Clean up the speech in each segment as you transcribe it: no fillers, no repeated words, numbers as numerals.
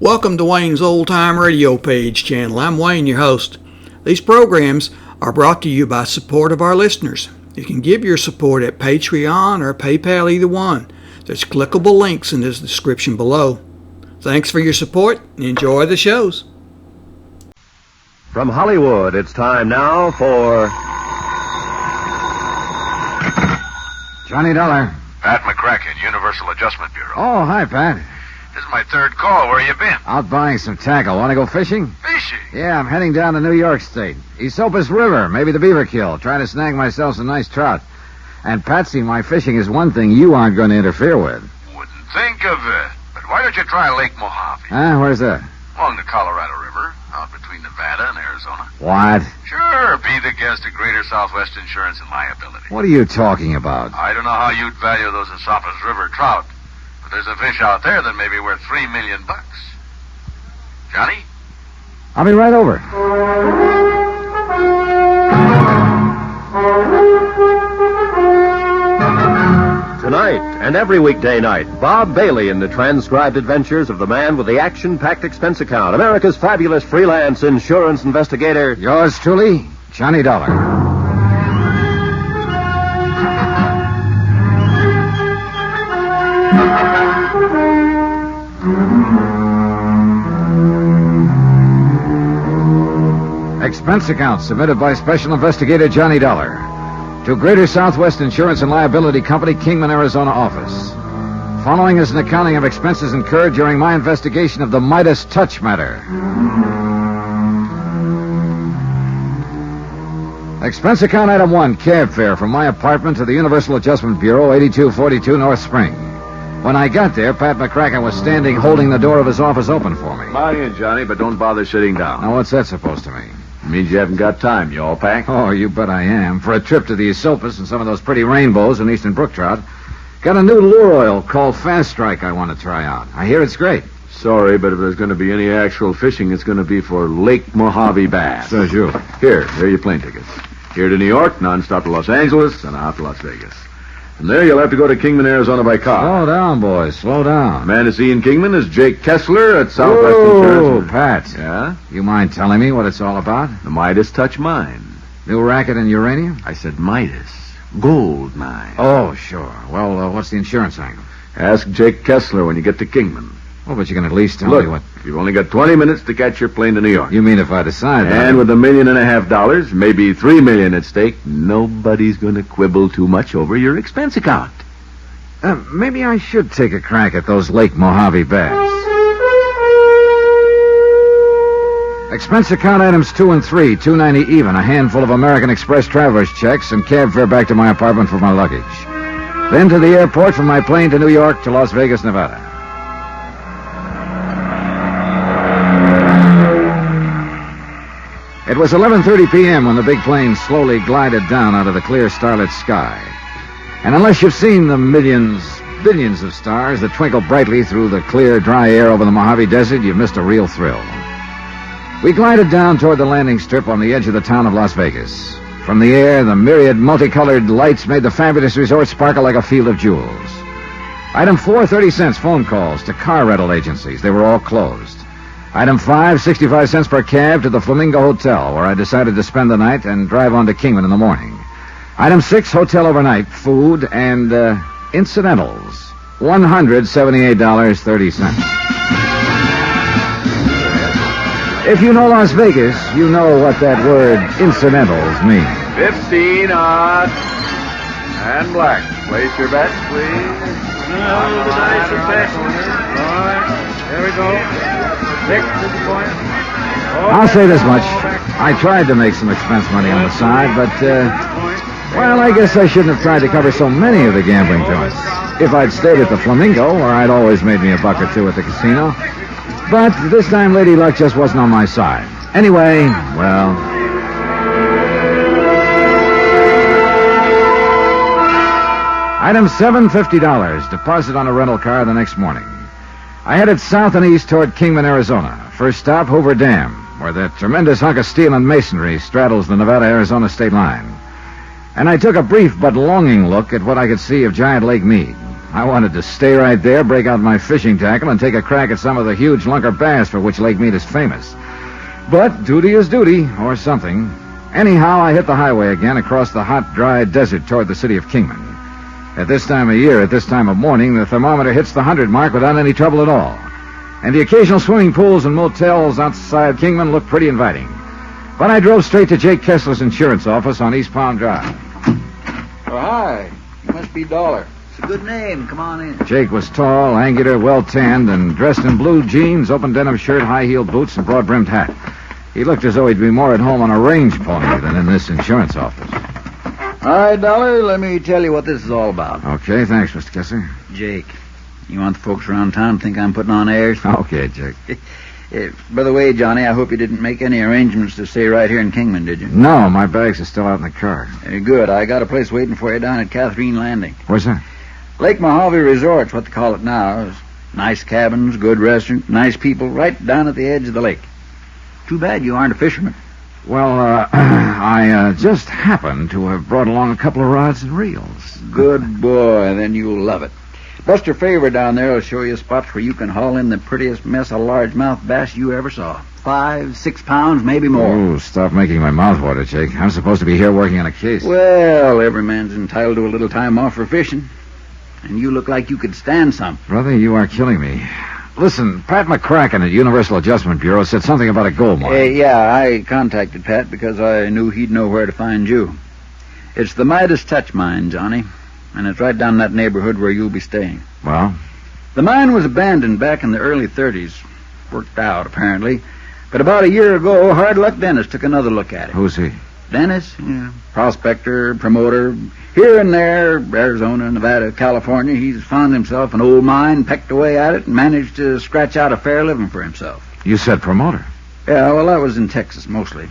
Welcome to Wayne's Old Time Radio Page channel. I'm Wayne, your host. These programs are brought to you by support of our listeners. You can give your support at Patreon or PayPal, either one. There's clickable links in the description below. Thanks for your support and enjoy the shows. From Hollywood, it's time now for Johnny Dollar. Pat McCracken, Universal Adjustment Bureau. Oh, hi, Pat. This is my third call. Where you been? Out buying some tackle. Want to go fishing? Fishing? Yeah, I'm heading down to New York State. Esopus River, maybe the Beaver Kill. Trying to snag myself some nice trout. And, Patsy, my fishing is one thing you aren't going to interfere with. Wouldn't think of it. But why don't you try Lake Mohave? Huh? Where's that? Along the Colorado River, out between Nevada and Arizona. What? Sure, be the guest of Greater Southwest Insurance and Liability. What are you talking about? I don't know how you'd value those Esopus River trout, but there's a fish out there that may be worth $3 million. Johnny? I'll be right over. Tonight and every weekday night, Bob Bailey in the transcribed adventures of the man with the action-packed expense account, America's fabulous freelance insurance investigator. Yours truly, Johnny Dollar. Expense account submitted by Special Investigator Johnny Dollar to Greater Southwest Insurance and Liability Company, Kingman, Arizona office. Following is an accounting of expenses incurred during my investigation of the Midas touch matter. Expense account item 1, cab fare from my apartment to the Universal Adjustment Bureau, 8242 North Spring. When I got there, Pat McCracken was standing holding the door of his office open for me. Come on in, Johnny, but don't bother sitting down. Now, what's that supposed to mean? It means you haven't got time. You all packed? Oh, you bet I am. For a trip to the Esopus and some of those pretty rainbows and eastern brook trout. Got a new lure oil called Fast Strike I want to try out. I hear it's great. Sorry, but if there's going to be any actual fishing, it's going to be for Lake Mohave bass. So you. Here are your plane tickets. Here to New York, nonstop to Los Angeles, and out to Las Vegas. And there you'll have to go to Kingman, Arizona by car. Slow down, boys. Slow down. The man to see in Kingman is Jake Kestler at Southwest Whoa, Insurance. Pat. Yeah? You mind telling me what it's all about? The Midas touch mine. New racket and uranium? I said Midas. Gold mine. Oh, sure. Well, what's the insurance angle? Ask Jake Kestler when you get to Kingman. Oh, but you can at least tell Look, me what... you've only got 20 minutes to catch your plane to New York. You mean if I decide that? And with $1.5 million, maybe $3 million at stake, nobody's going to quibble too much over your expense account. Maybe I should take a crack at those Lake Mohave bass. Expense account items 2 and 3, $2.90 even, a handful of American Express traveler's checks, and cab fare back to my apartment for my luggage. Then to the airport from my plane to New York to Las Vegas, Nevada. It was 11:30 p.m. when the big plane slowly glided down out of the clear starlit sky. And unless you've seen the billions of stars that twinkle brightly through the clear, dry air over the Mojave Desert, you've missed a real thrill. We glided down toward the landing strip on the edge of the town of Las Vegas. From the air, the myriad multicolored lights made the fabulous resort sparkle like a field of jewels. Item 4, 30 cents phone calls to car rental agencies. They were all closed. Item 5, 65 cents per cab to the Flamingo Hotel, where I decided to spend the night and drive on to Kingman in the morning. Item 6, hotel overnight, food, and incidentals, $178.30. If you know Las Vegas, you know what that word incidentals means. 15 odd. And black. Place your bets, please. There we go. 6 is the point. I'll say this much. I tried to make some expense money on the side, but, well, I guess I shouldn't have tried to cover so many of the gambling joints. If I'd stayed at the Flamingo, where I'd always made me a buck or two at the casino. But this time Lady Luck just wasn't on my side. Anyway, well... Item 7, $50. Deposit on a rental car the next morning. I headed south and east toward Kingman, Arizona. First stop, Hoover Dam, where that tremendous hunk of steel and masonry straddles the Nevada-Arizona state line. And I took a brief but longing look at what I could see of giant Lake Mead. I wanted to stay right there, break out my fishing tackle, and take a crack at some of the huge lunker bass for which Lake Mead is famous. But duty is duty, or something. Anyhow, I hit the highway again across the hot, dry desert toward the city of Kingman. At this time of year, at this time of morning, the thermometer hits the 100 mark without any trouble at all. And the occasional swimming pools and motels outside Kingman look pretty inviting. But I drove straight to Jake Kestler's insurance office on East Palm Drive. Oh, hi. You must be Dollar. It's a good name. Come on in. Jake was tall, angular, well-tanned, and dressed in blue jeans, open denim shirt, high-heeled boots, and broad-brimmed hat. He looked as though he'd be more at home on a range pony than in this insurance office. All right, Dollar, let me tell you what this is all about. Okay, thanks, Mr. Kessler. Jake, you want the folks around town to think I'm putting on airs? Okay, Jake. By the way, Johnny, I hope you didn't make any arrangements to stay right here in Kingman, did you? No, my bags are still out in the car. Good. I got a place waiting for you down at Catherine Landing. Where's that? Lake Mohave Resort's what they call it now. It's nice cabins, good restaurant, nice people, right down at the edge of the lake. Too bad you aren't a fisherman. Well, I just happened to have brought along a couple of rods and reels. Good boy. Then you'll love it. Buster Favor down there will show you spots where you can haul in the prettiest mess of largemouth bass you ever saw. 5, 6 pounds, maybe more. Oh, stop making my mouth water, Jake. I'm supposed to be here working on a case. Well, every man's entitled to a little time off for fishing. And you look like you could stand some. Brother, you are killing me. Listen, Pat McCracken at Universal Adjustment Bureau said something about a gold mine. Yeah, I contacted Pat because I knew he'd know where to find you. It's the Midas touch mine, Johnny. And it's right down that neighborhood where you'll be staying. Well? The mine was abandoned back in the early 30s. Worked out, apparently. But about a year ago, Hard Luck Dennis took another look at it. Who's he? Dennis? Yeah. Prospector, promoter. Here and there, Arizona, Nevada, California, he's found himself an old mine, pecked away at it, and managed to scratch out a fair living for himself. You said promoter. Yeah, well, that was in Texas, mostly.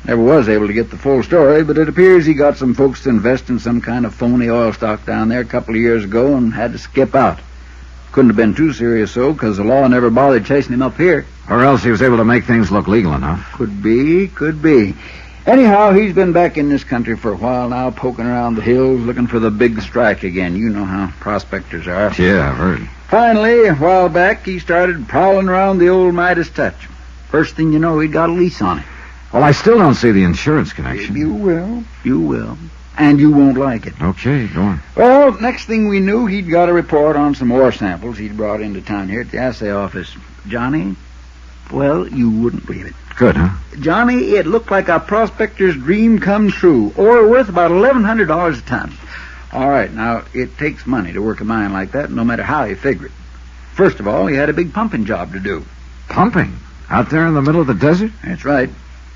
Never was able to get the full story, but it appears he got some folks to invest in some kind of phony oil stock down there a couple of years ago and had to skip out. Couldn't have been too serious, though, because the law never bothered chasing him up here. Or else he was able to make things look legal enough. Could be. Anyhow, he's been back in this country for a while now, poking around the hills, looking for the big strike again. You know how prospectors are. Yeah, I've heard. Finally, a while back, he started prowling around the old Midas touch. First thing you know, he got a lease on it. Well, I still don't see the insurance connection. You will. And you won't like it. Okay, go on. Well, next thing we knew, he'd got a report on some ore samples he'd brought into town here at the assay office. Johnny, well, you wouldn't believe it. Good, huh? Johnny, it looked like a prospector's dream come true. Ore worth about $1,100 a ton. All right, now, it takes money to work a mine like that, no matter how you figure it. First of all, he had a big pumping job to do. Pumping? Out there in the middle of the desert? That's right.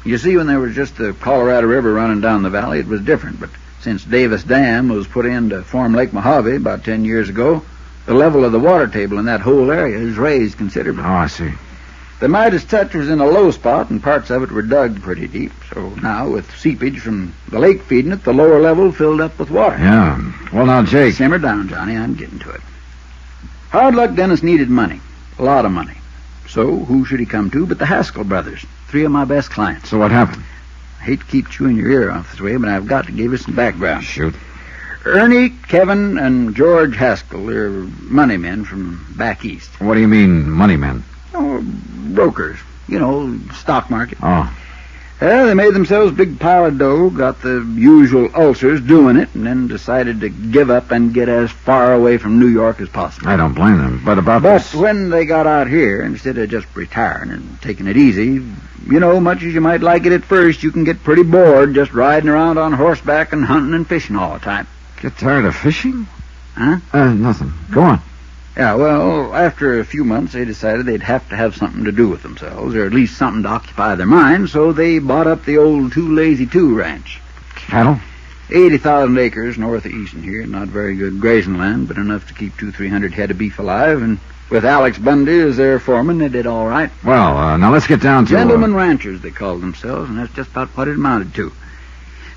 You see, when there was just the Colorado River running down the valley, it was different. But since Davis Dam was put in to form Lake Mohave about 10 years ago, the level of the water table in that whole area has raised considerably. Oh, I see. The Midas touch was in a low spot, and parts of it were dug pretty deep. So now, with seepage from the lake feeding it, the lower level filled up with water. Yeah. Well, now, Jake... Simmer down, Johnny. I'm getting to it. Hard Luck Dennis needed money. A lot of money. So, who should he come to but the Haskell brothers, 3 of my best clients. So what happened? I hate to keep chewing your ear off this way, but I've got to give you some background. Shoot. Ernie, Kevin, and George Haskell are money men from back east. What do you mean, money men? Oh, brokers. You know, stock market. Oh. They made themselves a big pile of dough, got the usual ulcers doing it, and then decided to give up and get as far away from New York as possible. I don't blame them, but about But this... when they got out here, instead of just retiring and taking it easy, you know, much as you might like it at first, you can get pretty bored just riding around on horseback and hunting and fishing all the time. Get tired of fishing? Huh? Nothing. Go on. Yeah, well, after a few months, they decided they'd have to have something to do with themselves, or at least something to occupy their minds, so they bought up the old Too Lazy 2 ranch. Cattle? 80,000 acres north of Easton here. Not very good grazing land, but enough to keep 200-300 head of beef alive, and with Alex Bundy as their foreman, they did all right. Well, now let's get down to... Gentlemen ranchers, they called themselves, and that's just about what it amounted to.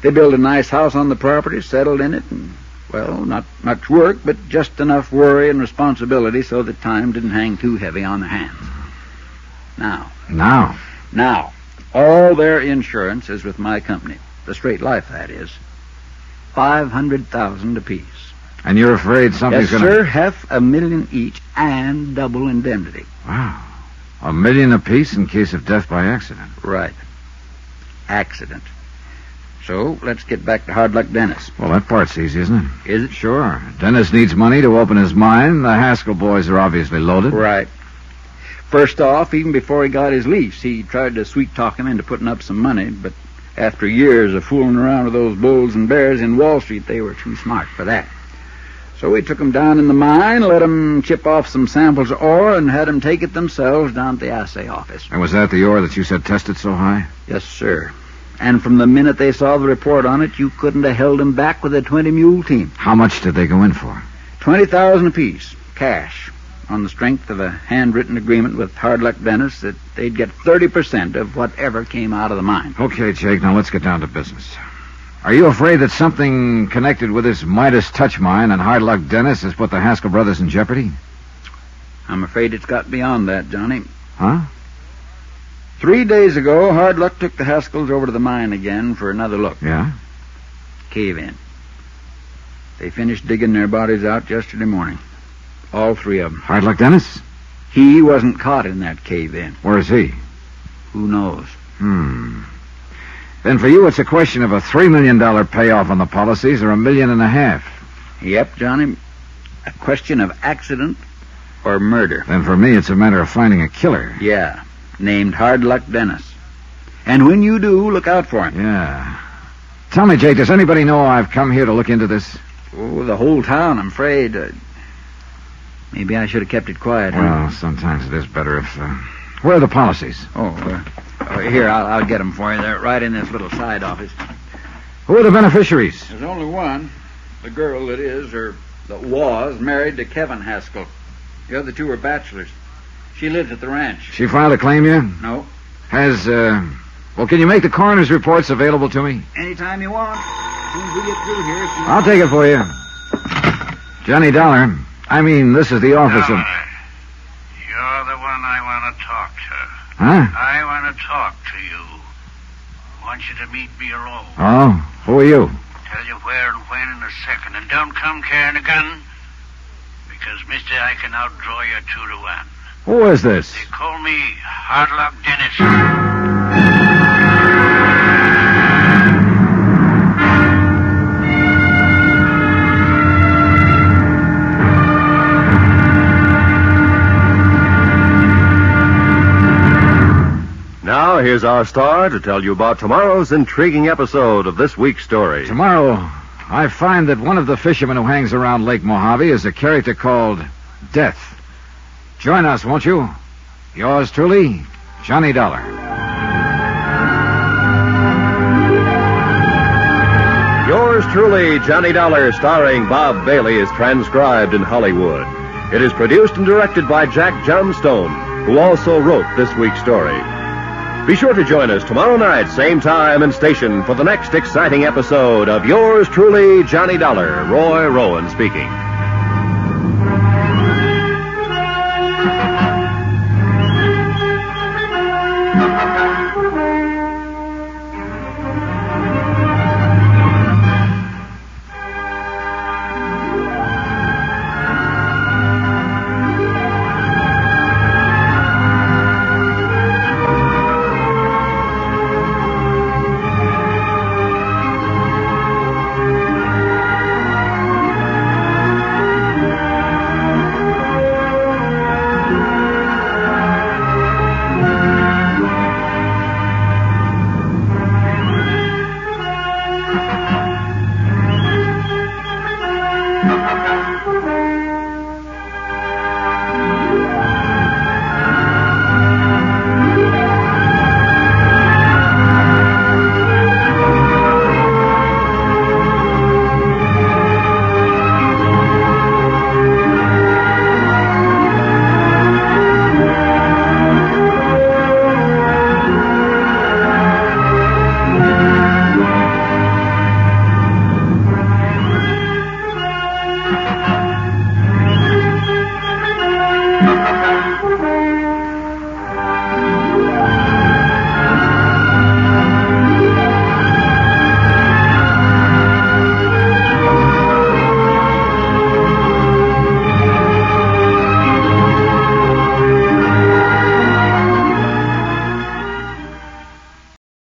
They built a nice house on the property, settled in it, and, well, not much work, but just enough worry and responsibility so that time didn't hang too heavy on their hands. Now, all their insurance is with my company, the Straight Life, that is. $500,000 apiece. And you're afraid something's Yes, going to... sir, $500,000 each and double indemnity. Wow. $1 million apiece in case of death by accident. Right. Accident. So, let's get back to Hard Luck Dennis. Well, that part's easy, isn't it? Is it? Sure. Dennis needs money to open his mine. The Haskell boys are obviously loaded. Right. First off, even before he got his lease, he tried to sweet-talk him into putting up some money, but after years of fooling around with those bulls and bears in Wall Street, they were too smart for that. So we took him down in the mine, let him chip off some samples of ore, and had him take it themselves down to the assay office. And was that the ore that you said tested so high? Yes, sir. And from the minute they saw the report on it, you couldn't have held him back with a 20-mule team. How much did they go in for? $20,000 apiece, cash, on the strength of a handwritten agreement with Hard Luck Dennis that they'd get 30% of whatever came out of the mine. Okay, Jake, now let's get down to business. Are you afraid that something connected with this Midas touch mine and Hard Luck Dennis has put the Haskell brothers in jeopardy? I'm afraid it's got beyond that, Johnny. Huh? 3 days ago, Hard Luck took the Haskells over to the mine again for another look. Yeah? Cave in. They finished digging their bodies out yesterday morning. All three of them. Hard Luck Dennis? He wasn't caught in that cave in. Where is he? Who knows? Then for you, it's a question of a $3 million payoff on the policies or $1.5 million. Yep, Johnny. A question of accident or murder. Then for me, it's a matter of finding a killer. Yeah. Named Hard Luck Dennis. And when you do, look out for him. Yeah. Tell me, Jake, does anybody know I've come here to look into this? Oh, the whole town, I'm afraid. Maybe I should have kept it quiet. Well, sometimes it is better if... Where are the policies? Here, I'll get them for you. They're right in this little side office. Who are the beneficiaries? There's only one. The girl that is, or that was, married to Kevin Haskell. The other two are bachelors. She lives at the ranch. She filed a claim yet? No. Has, Well, can you make the coroner's reports available to me? Anytime you want. As soon as we get through here. I'll take it for you. Johnny Dollar. I mean, this is the office of... You're the one I want to talk to. Huh? I want to talk to you. I want you to meet me alone. Oh? Who are you? Tell you where and when in a second. And don't come carrying a gun. Because, mister, I can outdraw you 2-1. Who is this? They call me Hard Luck Dennis. Now, here's our star to tell you about tomorrow's intriguing episode of this week's story. Tomorrow, I find that one of the fishermen who hangs around Lake Mohave is a character called Death. Join us, won't you? Yours truly, Johnny Dollar. Yours truly, Johnny Dollar, starring Bob Bailey, is transcribed in Hollywood. It is produced and directed by Jack Johnstone, who also wrote this week's story. Be sure to join us tomorrow night, same time and station, for the next exciting episode of Yours truly, Johnny Dollar. Roy Rowan speaking.